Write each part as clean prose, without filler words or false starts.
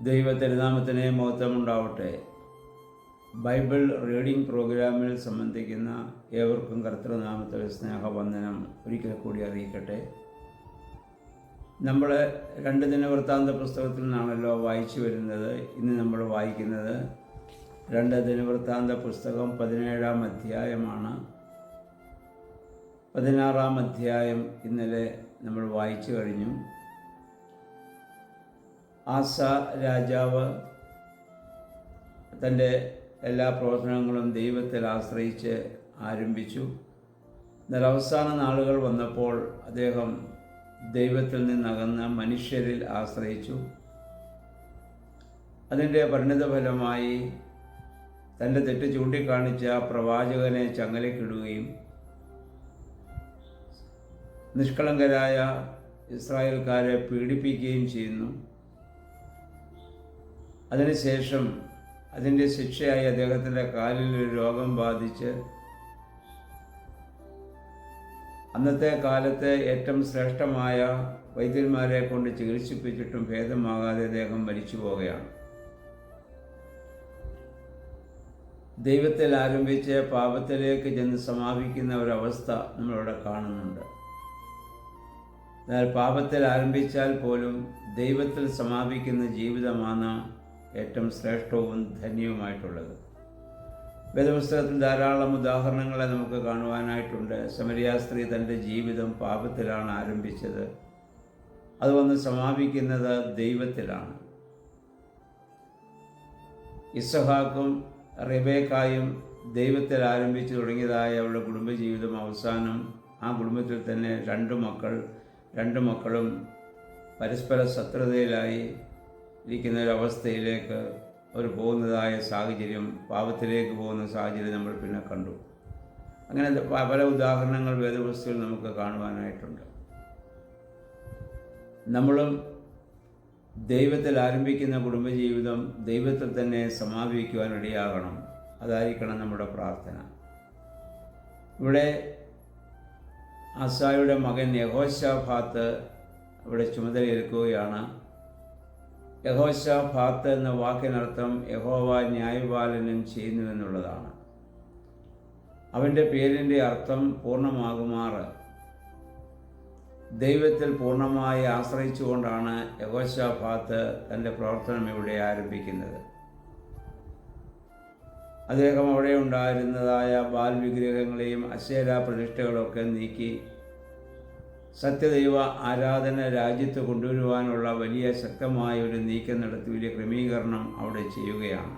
ദൈവതിരുനാമത്തിന് മഹത്വമുണ്ടാവട്ടെ. Bible reading പ്രോഗ്രാമിൽ സംബന്ധിക്കുന്ന ഏവർക്കും കർത്തൃനാമത്തിൽ സ്നേഹവന്ദനം ഒരിക്കൽ കൂടി അറിയിക്കട്ടെ. നമ്മൾ 2 ദിനവൃത്താന്ത പുസ്തകത്തിൽ നിന്നാണല്ലോ വായിച്ചു വരുന്നത്. ഇന്ന് നമ്മൾ വായിക്കുന്നത് 2 ദിനവൃത്താന്ത പുസ്തകം 17-ാം അധ്യായമാണ്. 16-ാം അധ്യായം ഇന്നലെ നമ്മൾ വായിച്ചു കഴിഞ്ഞു. ആസ രാജാവ് തൻ്റെ എല്ലാ പ്രവർത്തനങ്ങളും ദൈവത്തിൽ ആശ്രയിച്ച് ആരംഭിച്ചു. എന്നാൽ അവസാന നാളുകൾ വന്നപ്പോൾ അദ്ദേഹം ദൈവത്തിൽ നിന്നകന്ന് മനുഷ്യരിൽ ആശ്രയിച്ചു. അതിൻ്റെ പരിണിതഫലമായി തൻ്റെ തെറ്റ് ചൂണ്ടിക്കാണിച്ച പ്രവാചകനെ ചങ്ങലക്കിടുകയും നിഷ്കളങ്കരായ ഇസ്രായേൽക്കാരെ പീഡിപ്പിക്കുകയും ചെയ്യുന്നു. അതിനുശേഷം അതിൻ്റെ ശിക്ഷയായി അദ്ദേഹത്തിൻ്റെ കാലിൽ ഒരു രോഗം ബാധിച്ച് അന്നത്തെ കാലത്തെ ഏറ്റവും ശ്രേഷ്ഠമായ വൈദ്യന്മാരെ കൊണ്ട് ചികിത്സിപ്പിച്ചിട്ടും ഭേദമാകാതെ അദ്ദേഹം മരിച്ചു പോവുകയാണ്. ദൈവത്തിൽ ആരംഭിച്ച് പാപത്തിലേക്ക് ചെന്ന് സമാപിക്കുന്ന ഒരവസ്ഥ നമ്മളിവിടെ കാണുന്നുണ്ട്. എന്നാൽ പാപത്തിൽ ആരംഭിച്ചാൽ പോലും ദൈവത്തിൽ സമാപിക്കുന്ന ജീവിതമാണ് ഏറ്റവും ശ്രേഷ്ഠവും ധന്യവുമായിട്ടുള്ളത്. വേദപുസ്തകത്തിൽ ധാരാളം ഉദാഹരണങ്ങളെ നമുക്ക് കാണുവാനായിട്ടുണ്ട്. സമരിയ സ്ത്രീ തൻ്റെ ജീവിതം പാപത്തിലാണ് ആരംഭിച്ചത്. അത് വന്ന് സമാപിക്കുന്നത് ദൈവത്തിലാണ്. ഇസഹാക്കും റിബേക്കായും ദൈവത്തിൽ ആരംഭിച്ചു തുടങ്ങിയതായ അവരുടെ കുടുംബജീവിതം അവസാനം ആ കുടുംബത്തിൽ തന്നെ 2 മക്കളും പരസ്പര ശത്രുതയിലായി ഇരിക്കുന്ന ഒരവസ്ഥയിലേക്ക് അവർ പോകുന്നതായ സാഹചര്യം, പാപത്തിലേക്ക് പോകുന്ന സാഹചര്യം നമ്മൾ പിന്നെ കണ്ടു. അങ്ങനെ പല ഉദാഹരണങ്ങൾ വേദപുസ്തകത്തിൽ നമുക്ക് കാണുവാനായിട്ടുണ്ട്. നമ്മളും ദൈവത്തിൽ ആരംഭിക്കുന്ന കുടുംബജീവിതം ദൈവത്തിൽ തന്നെ സമാപിക്കുവാൻ ഇടയാകണം. അതായിരിക്കണം നമ്മുടെ പ്രാർത്ഥന. ഇവിടെ ആസായുടെ മകൻ യഹോശാഫാത്ത് ഇവിടെ ചുമതലയേൽക്കുകയാണ്. യഹോശാഫാത്ത് എന്ന വാക്കിനർത്ഥം യഹോവ ന്യായപാലനം ചെയ്യുന്നു എന്നുള്ളതാണ്. അവൻ്റെ പേരിൻ്റെ അർത്ഥം പൂർണ്ണമാകുമാറ്. ദൈവത്തിൽ പൂർണ്ണമായി ആശ്രയിച്ചുകൊണ്ടാണ് യഹോശാഫാത്ത് തൻ്റെ പ്രവർത്തനം ഇവിടെ ആരംഭിക്കുന്നത്. അദ്ദേഹം അവിടെ ഉണ്ടായിരുന്നതായ ബാൽ വിഗ്രഹങ്ങളെയും അശേരാ പ്രതിഷ്ഠകളൊക്കെ നീക്കി സത്യദൈവ ആരാധന രാജ്യത്ത് കൊണ്ടുവരുവാനുള്ള വലിയ ശക്തമായ ഒരു നീക്കം നടത്തി വലിയ ക്രമീകരണം അവിടെ ചെയ്യുകയാണ്.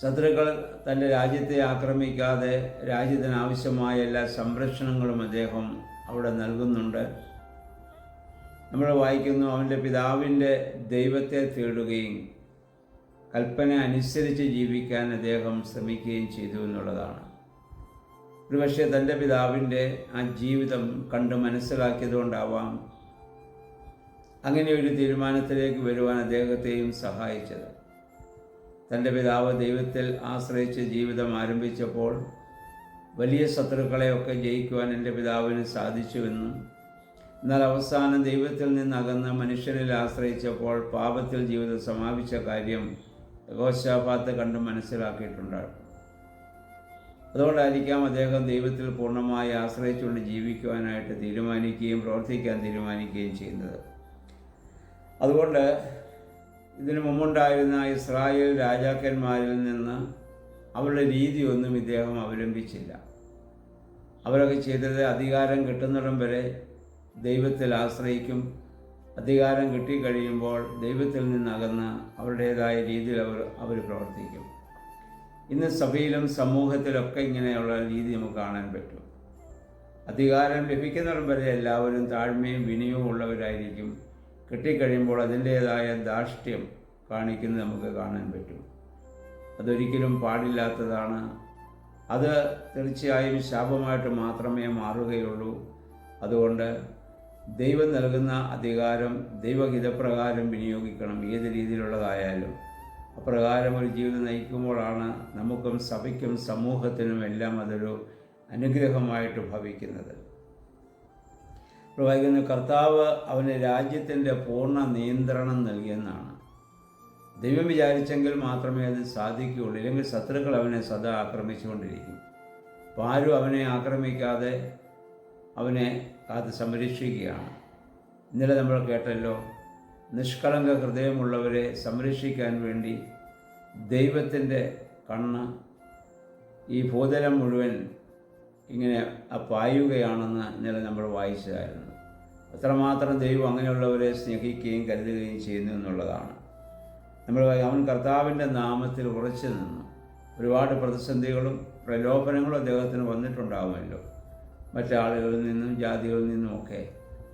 ശത്രുക്കൾ തൻ്റെ രാജ്യത്തെ ആക്രമിക്കാതെ രാജ്യത്തിനാവശ്യമായ എല്ലാ സംരക്ഷണങ്ങളും അദ്ദേഹം അവിടെ നൽകുന്നുണ്ട്. നമ്മൾ വായിക്കുന്നു, അവൻ്റെ പിതാവിൻ്റെ ദൈവത്തെ തേടുകയും കൽപ്പന അനുസരിച്ച് ജീവിക്കാൻ അദ്ദേഹം ശ്രമിക്കുകയും ചെയ്തു എന്നുള്ളതാണ്. ഒരുപക്ഷെ തൻ്റെ പിതാവിൻ്റെ ആ ജീവിതം കണ്ട് മനസ്സിലാക്കിയതുകൊണ്ടാവാം അങ്ങനെ ഒരു തീരുമാനത്തിലേക്ക് വരുവാൻ അദ്ദേഹത്തെയും സഹായിച്ചത്. തൻ്റെ പിതാവ് ദൈവത്തിൽ ആശ്രയിച്ച് ജീവിതം ആരംഭിച്ചപ്പോൾ വലിയ ശത്രുക്കളെയൊക്കെ ജയിക്കുവാൻ എൻ്റെ പിതാവിന് സാധിച്ചുവെന്നും, എന്നാൽ അവസാനം ദൈവത്തിൽ നിന്നകന്ന് മനുഷ്യരിൽ ആശ്രയിച്ചപ്പോൾ പാപത്തിൽ ജീവിതം സമാപിച്ച കാര്യം യഹോശാഫാത്ത് കണ്ട് മനസ്സിലാക്കിയിട്ടുണ്ടാകും. അതുകൊണ്ടായിരിക്കാം അദ്ദേഹം ദൈവത്തിൽ പൂർണ്ണമായി ആശ്രയിച്ചുകൊണ്ട് ജീവിക്കുവാനായിട്ട് തീരുമാനിക്കുകയും പ്രവർത്തിക്കാൻ തീരുമാനിക്കുകയും ചെയ്യുന്നത്. അതുകൊണ്ട് ഇതിനു മുമ്പുണ്ടായിരുന്ന ഇസ്രായേൽ രാജാക്കന്മാരിൽ നിന്ന് അവരുടെ രീതിയൊന്നും ഇദ്ദേഹം അവലംബിച്ചില്ല. അവരൊക്കെ ചെയ്തത് അധികാരം കിട്ടുന്നിടം വരെ ദൈവത്തിൽ ആശ്രയിക്കും. അധികാരം കിട്ടിക്കഴിയുമ്പോൾ ദൈവത്തിൽ നിന്നകന്ന് അവരുടേതായ രീതിയിൽ അവർ പ്രവർത്തിക്കും. ഇന്ന് സഭയിലും സമൂഹത്തിലൊക്കെ ഇങ്ങനെയുള്ള രീതി നമുക്ക് കാണാൻ പറ്റും. അധികാരം ലഭിക്കുന്നിടം വരെ എല്ലാവരും താഴ്മയും വിനയവും ഉള്ളവരായിരിക്കും. കിട്ടിക്കഴിയുമ്പോൾ അതിൻ്റേതായ ധാർഷ്ട്യം കാണിക്കുന്നത് നമുക്ക് കാണാൻ പറ്റും. അതൊരിക്കലും പാടില്ലാത്തതാണ്. അത് തീർച്ചയായും ശാപമായിട്ട് മാത്രമേ മാറുകയുള്ളൂ. അതുകൊണ്ട് ദൈവം നൽകുന്ന അധികാരം ദൈവഹിതപ്രകാരം വിനിയോഗിക്കണം. ഏത് രീതിയിലുള്ളതായാലും അപ്രകാരം ഒരു ജീവിതം നയിക്കുമ്പോഴാണ് നമുക്കും സഭയ്ക്കും സമൂഹത്തിനും എല്ലാം അതൊരു അനുഗ്രഹമായിട്ട് ഭവിക്കുന്നത്. ഇപ്പോൾ വായിക്കുന്ന കർത്താവ് അവന് രാജ്യത്തിൻ്റെ പൂർണ്ണ നിയന്ത്രണം നൽകിയെന്നാണ്. ദൈവം വിചാരിച്ചെങ്കിൽ മാത്രമേ അത് സാധിക്കുകയുള്ളൂ, ഇല്ലെങ്കിൽ ശത്രുക്കൾ അവനെ സദാ ആക്രമിച്ചുകൊണ്ടിരിക്കും. അപ്പോൾ ആരും അവനെ ആക്രമിക്കാതെ അവനെ കാത്ത് സംരക്ഷിക്കുകയാണ്. ഇന്നലെ നമ്മൾ കേട്ടല്ലോ, നിഷ്കളങ്ക ഹൃദയമുള്ളവരെ സംരക്ഷിക്കാൻ വേണ്ടി ദൈവത്തിൻ്റെ കണ്ണ് ഈ ഭൂതലം മുഴുവൻ ഇങ്ങനെ പായുകയാണെന്ന് ഇന്നലെ നമ്മൾ വായിച്ചതായിരുന്നു. അത്രമാത്രം ദൈവം അങ്ങനെയുള്ളവരെ സ്നേഹിക്കുകയും കരുതുകയും ചെയ്യുന്നു എന്നുള്ളതാണ്. അവൻ കർത്താവിൻ്റെ നാമത്തിൽ ഉറച്ചു നിന്നു. ഒരുപാട് പ്രതിസന്ധികളും പ്രലോഭനങ്ങളും അദ്ദേഹത്തിന് വന്നിട്ടുണ്ടാകുമല്ലോ, മറ്റാളുകളിൽ നിന്നും ജാതികളിൽ നിന്നുമൊക്കെ.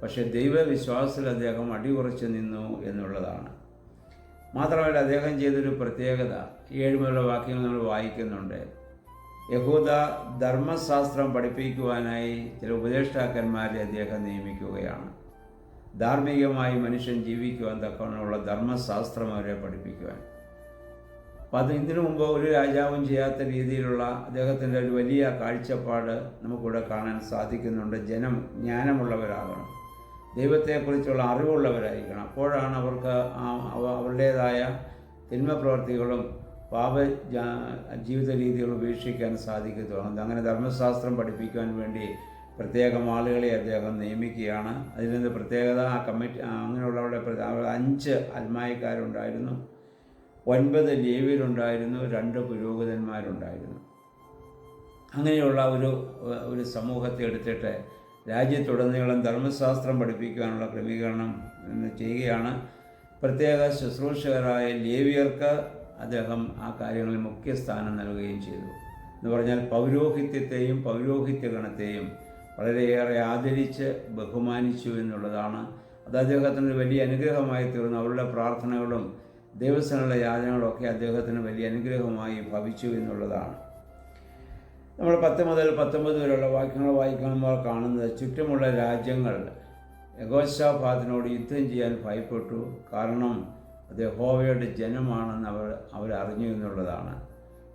പക്ഷേ ദൈവവിശ്വാസത്തിൽ അദ്ദേഹം അടിയുറച്ചു നിന്നു എന്നുള്ളതാണ്. മാത്രമല്ല, അദ്ദേഹം ചെയ്തൊരു പ്രത്യേകത 7 മുതലുള്ള വാക്യങ്ങൾ നമ്മൾ വായിക്കുന്നുണ്ട്. യഹൂദ ധർമ്മശാസ്ത്രം പഠിപ്പിക്കുവാനായി ചില ഉപദേഷ്ടാക്കന്മാരെ അദ്ദേഹം നിയമിക്കുകയാണ്. ധാർമ്മികമായി മനുഷ്യൻ ജീവിക്കുവാൻ തക്കവണ്ണമുള്ള ധർമ്മശാസ്ത്രം അവരെ പഠിപ്പിക്കുവാൻ. അപ്പം അത് ഇതിനു മുമ്പ് ഒരു രാജാവും ചെയ്യാത്ത രീതിയിലുള്ള അദ്ദേഹത്തിൻ്റെ ഒരു വലിയ കാഴ്ചപ്പാട് നമുക്കിവിടെ കാണാൻ സാധിക്കുന്നുണ്ട്. ജനം ജ്ഞാനമുള്ളവരാകണം, ദൈവത്തെക്കുറിച്ചുള്ള അറിവുള്ളവരായിരിക്കണം. അപ്പോഴാണ് അവർക്ക് അവരുടേതായ തിന്മ പ്രവർത്തികളും പാപ ജീവിത രീതികൾ ഉപേക്ഷിക്കാൻ സാധിക്കത്തുള്ളൂ. അങ്ങനെ ധർമ്മശാസ്ത്രം പഠിപ്പിക്കുവാൻ വേണ്ടി പ്രത്യേകം ആളുകളെ അദ്ദേഹം നിയമിക്കുകയാണ്. അതിൽ നിന്ന് പ്രത്യേകത ആ കമ്മിറ്റി അങ്ങനെയുള്ളവരുടെ 5 അൽമായക്കാരുണ്ടായിരുന്നു, 9 ലേവ്യരുണ്ടായിരുന്നു, 2 പുരോഹിതന്മാരുണ്ടായിരുന്നു. അങ്ങനെയുള്ള ഒരു സമൂഹത്തെ എടുത്തിട്ട് രാജ്യത്തുടനീളം ധർമ്മശാസ്ത്രം പഠിപ്പിക്കുവാനുള്ള ക്രമീകരണം ചെയ്യുകയാണ്. പ്രത്യേക ശുശ്രൂഷകരായ ലേവ്യർക്ക് അദ്ദേഹം ആ കാര്യങ്ങളിൽ മുഖ്യ സ്ഥാനം നൽകുകയും ചെയ്തു. എന്ന് പറഞ്ഞാൽ പൗരോഹിത്യത്തെയും പൗരോഹിത്യഗണത്തെയും വളരെയേറെ ആദരിച്ച് ബഹുമാനിച്ചു എന്നുള്ളതാണ്. അത് അദ്ദേഹത്തിന് വലിയ അനുഗ്രഹമായി തീർന്നു. അവരുടെ പ്രാർത്ഥനകളും ദൈവസ്ഥനുള്ള യാചനകളൊക്കെ അദ്ദേഹത്തിന് വലിയ അനുഗ്രഹമായി ഭവിച്ചു എന്നുള്ളതാണ്. നമ്മൾ 10 മുതൽ 19 വരെയുള്ള വാക്യങ്ങൾ വായിക്കുമ്പോൾ കാണുന്നത്, ചുറ്റുമുള്ള രാജ്യങ്ങൾ യഹോശാഫാത്തിനോട് യുദ്ധം ചെയ്യാൻ ഭയപ്പെട്ടു. കാരണം അത് യഹോവയുടെ ജനമാണെന്ന് അവരറിഞ്ഞു എന്നുള്ളതാണ്.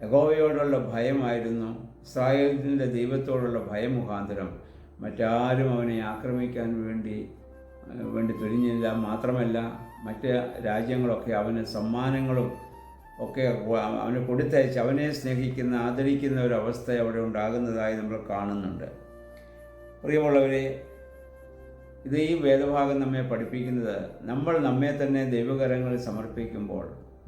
യഹോവയോടുള്ള ഭയമായിരുന്നു. ഇസ്രായേലിൻ്റെ ദൈവത്തോടുള്ള ഭയം മുഖാന്തരം മറ്റാരും അവനെ ആക്രമിക്കാൻ വേണ്ടി തുനിഞ്ഞില്ല. മാത്രമല്ല, മറ്റ് രാജ്യങ്ങളൊക്കെ അവന് സമ്മാനങ്ങളും ഒക്കെ അവന് കൊടുത്തയച്ച് അവനെ സ്നേഹിക്കുന്ന ആദരിക്കുന്ന ഒരവസ്ഥ അവിടെ ഉണ്ടാകുന്നതായി നമ്മൾ കാണുന്നുണ്ട്. പ്രിയമുള്ളവരെ, ഇത് ഈ വേദഭാഗം നമ്മെ പഠിപ്പിക്കുന്നത്, നമ്മൾ നമ്മെ തന്നെ ദൈവകരങ്ങളിൽ സമർപ്പിക്കുമ്പോൾ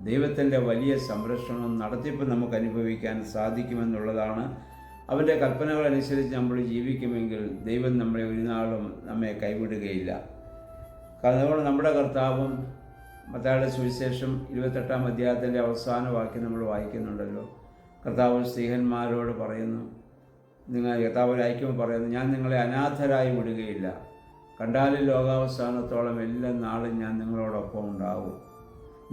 ദൈവത്തിൻ്റെ വലിയ സംരക്ഷണം നടത്തിപ്പ് നമുക്ക് അനുഭവിക്കാൻ സാധിക്കുമെന്നുള്ളതാണ്. അവൻ്റെ കൽപ്പനകളനുസരിച്ച് നമ്മൾ ജീവിക്കുമെങ്കിൽ ദൈവം നമ്മളെ ഒരു നാളും നമ്മെ കൈവിടുകയില്ല. കാരണം അതുകൊണ്ട് നമ്മുടെ കർത്താവും മത്തായിയുടെ സുവിശേഷം 28-ാം അധ്യായത്തിൻ്റെ അവസാന വാക്യം നമ്മൾ വായിക്കുന്നുണ്ടല്ലോ. കർത്താവ് സ്ത്രീഹന്മാരോട് പറയുന്നു, കർത്താവ് ഐക്യം പറയുന്നു, ഞാൻ നിങ്ങളെ അനാഥരായി വിടുകയില്ല. കണ്ടാലും ലോകാവസാനത്തോളം എല്ലാ നാളും ഞാൻ നിങ്ങളോടൊപ്പം ഉണ്ടാവും.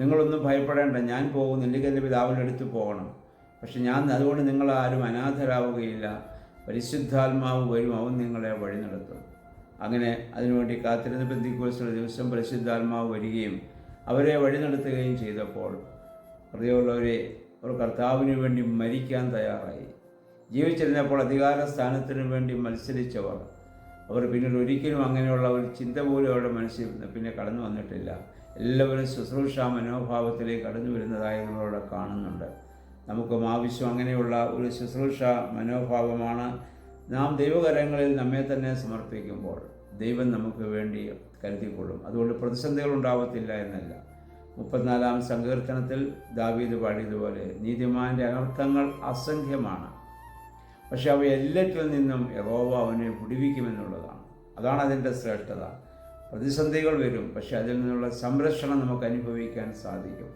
നിങ്ങളൊന്നും ഭയപ്പെടേണ്ട, ഞാൻ പോകുന്നു, എനിക്ക് എൻ്റെ പിതാവിൻ്റെ അടുത്ത് പോകണം. പക്ഷെ അതുകൊണ്ട് നിങ്ങളാരും അനാഥരാവുകയില്ല. പരിശുദ്ധാത്മാവ് വരും, അവൻ നിങ്ങളെ വഴി നടത്തും. അങ്ങനെ അതിനുവേണ്ടി കാത്തിരുന്ന പെന്തക്കോസ്തുള്ള ദിവസം പരിശുദ്ധാത്മാവ് വരികയും അവരെ വഴി നടത്തുകയും ചെയ്തപ്പോൾ പ്രിയമുള്ളവരെ, ഒരു കർത്താവിന് വേണ്ടി മരിക്കാൻ തയ്യാറായി. ജീവിച്ചിരുന്നപ്പോൾ അധികാര സ്ഥാനത്തിന് വേണ്ടി മത്സരിച്ചവർ, അവർ പിന്നീട് ഒരിക്കലും അങ്ങനെയുള്ള ഒരു ചിന്ത പോലും അവരുടെ മനസ്സിൽ പിന്നെ കടന്നു വന്നിട്ടില്ല. എല്ലാവരും ശുശ്രൂഷ മനോഭാവത്തിലേക്ക് കടന്നു വരുന്നതായി നമ്മളവിടെ കാണുന്നുണ്ട്. നമുക്കും ആവശ്യം അങ്ങനെയുള്ള ഒരു ശുശ്രൂഷ മനോഭാവമാണ്. നാം ദൈവകരങ്ങളിൽ നമ്മെ തന്നെ സമർപ്പിക്കുമ്പോൾ ദൈവം നമുക്ക് വേണ്ടി കരുതിക്കൊള്ളും. അതുകൊണ്ട് പ്രതിസന്ധികൾ ഉണ്ടാവത്തില്ല എന്നല്ല. 34-ാം സങ്കീർത്തനത്തിൽ ദാവീദ് പാടിയതുപോലെ, നീതിമാൻ്റെ അനർത്ഥങ്ങൾ അസംഖ്യമാണ്, പക്ഷെ അവയെല്ലാറ്റിൽ നിന്നും യഹോവ അവനെ വിടുവിക്കുമെന്നുള്ളതാണ്. അതാണ് അതിൻ്റെ ശ്രേഷ്ഠത. പ്രതിസന്ധികൾ വരും, പക്ഷെ അതിൽ നിന്നുള്ള സംരക്ഷണം നമുക്ക് അനുഭവിക്കാൻ സാധിക്കും.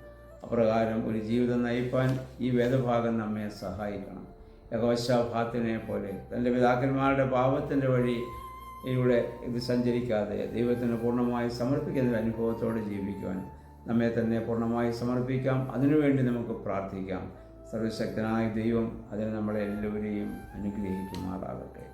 അപ്രകാരം ഒരു ജീവിതം നയിപ്പാൻ ഈ വേദഭാഗം നമ്മെ സഹായിക്കണം. യഹോശാഫാത്തിനെ പോലെ തൻ്റെ പിതാക്കന്മാരുടെ പാപത്തിൻ്റെ വഴിയിലൂടെ ഇത് സഞ്ചരിക്കാതെ ദൈവത്തിന് പൂർണ്ണമായി സമർപ്പിക്കുന്ന ഒരു അനുഭവത്തോടെ ജീവിക്കുവാൻ നമ്മെ തന്നെ പൂർണ്ണമായി സമർപ്പിക്കാം. അതിനുവേണ്ടി നമുക്ക് പ്രാർത്ഥിക്കാം. സർവശക്തനായ ദൈവം അതിന് നമ്മളെ എല്ലാവരെയും അനുഗ്രഹിക്കുമാറാകട്ടെ.